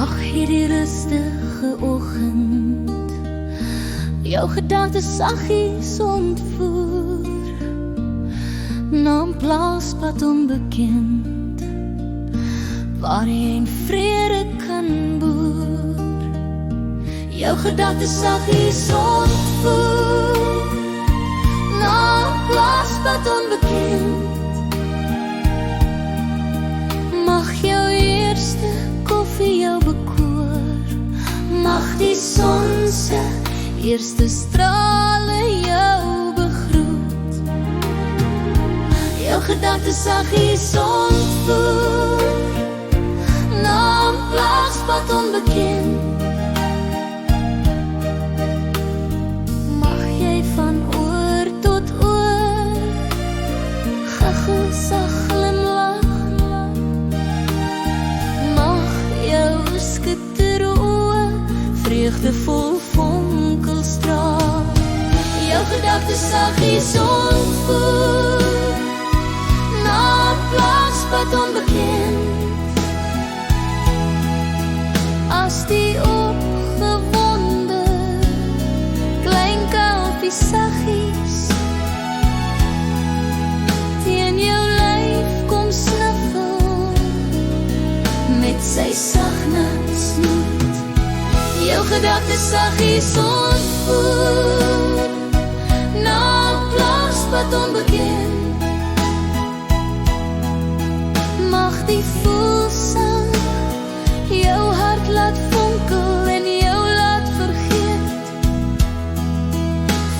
Mag hierdie rustige oggend jou gedagtes saggies ontvoer na 'n plaaspad onbekend waar jy in vrede kan boer. Jou gedagtes saggies ontvoer na 'n plaaspad onbekend. Mag jou eerste koffie jou bekoor, mag die son se eerste strale jou begroet. Jou gedagtes saggies ontvoer na 'n plaaspad onbekend. Mag jy van oor tot oor gegulsig glimlag. Mag jou skitteroe vreugdevol fonkelstraal. Jou gedagtes saggies ontvoer na 'n plaaspad onbekend. As die opgewonde klein kalfie saggies teen jou lyf kom snuffel met sy sagnat snoet. Jou gedagtes saggies ontvoer na 'n plaaspad onbekend. Mag die voelsang jou hart laat vonkel en jou laat vergeet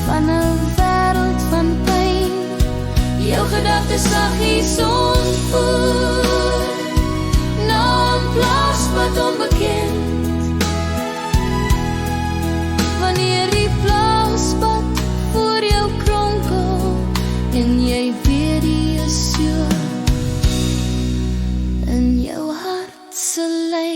van 'n wêreld van pyn. Jou gedagtes saggies ontvoer na 'n plaaspad onbekend. Wanneer die plaaspad voor jou kronkel en jy weet die is so in jou hart se lyn.